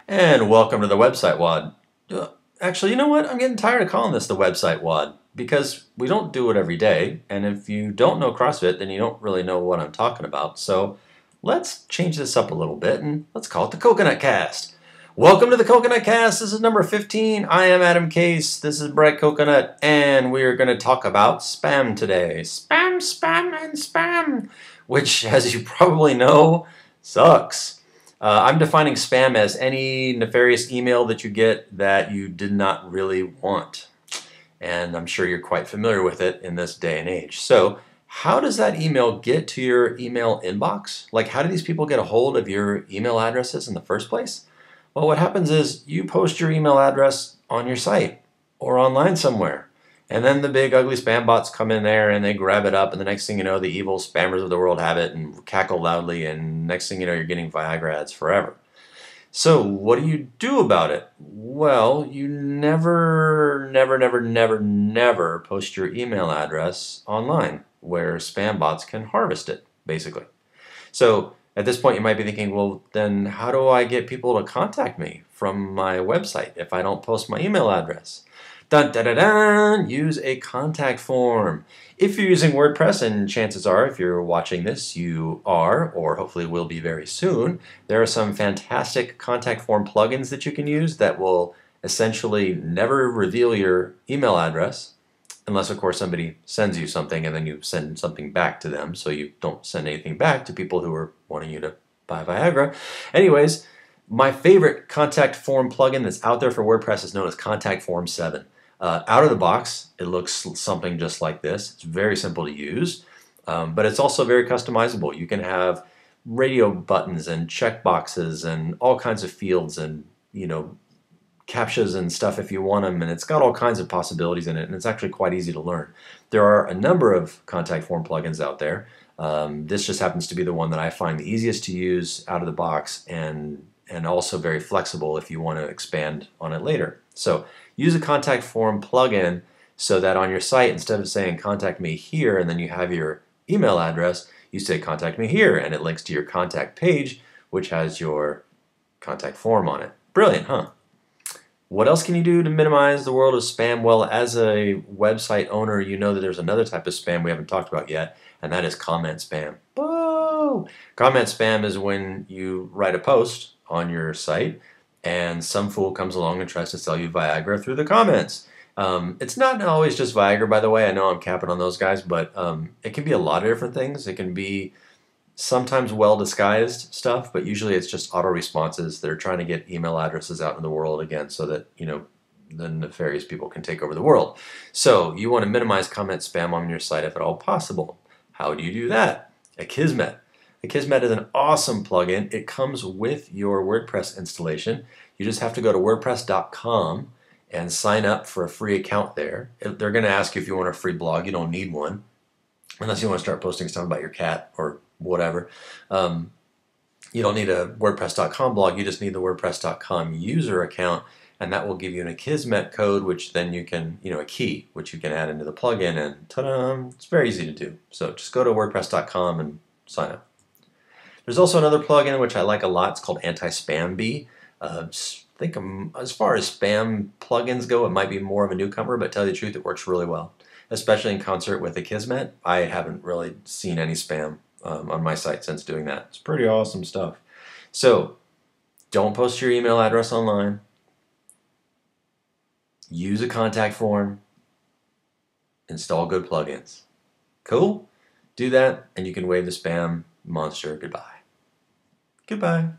And welcome to the website WOD. Actually, you know what? I'm getting tired of calling this the website WOD because we don't do it every day. And if you don't know CrossFit, then you don't really know what I'm talking about. So let's change this up a little bit and let's call it the CoconutCast. Welcome to the CoconutCast. This is number 15. I am Adam Case. This is Brett Coconut, and we are going to talk about spam today. Spam, spam, and spam, which, as you probably know, sucks. I'm defining spam as any nefarious email that you get that you did not really want. And I'm sure you're quite familiar with it in this day and age. So how does that email get to your email inbox? Like, how do these people get a hold of your email addresses in the first place? Well, what happens is you post your email address on your site or online somewhere. And then the big ugly spam bots come in there and they grab it up, and the next thing you know, the evil spammers of the world have it and cackle loudly, and next thing you know, you're getting Viagra ads forever. So what do you do about it? Well, you never post your email address online where spam bots can harvest it, basically. So at this point, you might be thinking, well, then how do I get people to contact me from my website if I don't post my email address? Dun, dun, dun, dun, use a contact form. If you're using WordPress, and chances are if you're watching this, you are, or hopefully will be very soon, there are some fantastic contact form plugins that you can use that will essentially never reveal your email address, unless, of course, somebody sends you something and then you send something back to them, so you don't send anything back to people who are wanting you to buy Viagra. Anyways, my favorite contact form plugin that's out there for WordPress is known as Contact Form 7. Out of the box, it looks something just like this. It's very simple to use, but it's also very customizable. You can have radio buttons and check boxes and all kinds of fields and, captchas and stuff if you want them, and it's got all kinds of possibilities in it, and it's actually quite easy to learn. There are a number of contact form plugins out there. This just happens to be the one that I find the easiest to use out of the box, and also very flexible if you want to expand on it later. So use a contact form plugin so that on your site, instead of saying contact me here and then you have your email address, you say contact me here, and it links to your contact page, which has your contact form on it. Brilliant, huh? What else can you do to minimize the world of spam? Well, as a website owner, you know that there's another type of spam we haven't talked about yet, and that is comment spam. Whoa! Comment spam is when you write a post on your site and some fool comes along and tries to sell you Viagra through the comments. It's not always just Viagra, by the way. I know I'm capping on those guys, but it can be a lot of different things. It can be sometimes well-disguised stuff, but usually it's just auto-responses that are trying to get email addresses out in the world again so that, the nefarious people can take over the world. So you want to minimize comment spam on your site if at all possible. How do you do that? Akismet. Akismet is an awesome plugin. It comes with your WordPress installation. You just have to go to wordpress.com and sign up for a free account there. They're going to ask you if you want a free blog. You don't need one unless you want to start posting stuff about your cat or whatever. You don't need a WordPress.com blog. You just need the WordPress.com user account, and that will give you an Akismet code, which then you can, a key, which you can add into the plugin, and ta-da! It's very easy to do. So just go to WordPress.com and sign up. There's also another plugin which I like a lot. It's called Anti-Spam Bee. I think as far as spam plugins go, it might be more of a newcomer, but to tell you the truth, it works really well, especially in concert with Akismet. I haven't really seen any spam on my site since doing that. It's pretty awesome stuff. So don't post your email address online. Use a contact form. Install good plugins. Cool? Do that, and you can wave the spam monster goodbye. Goodbye.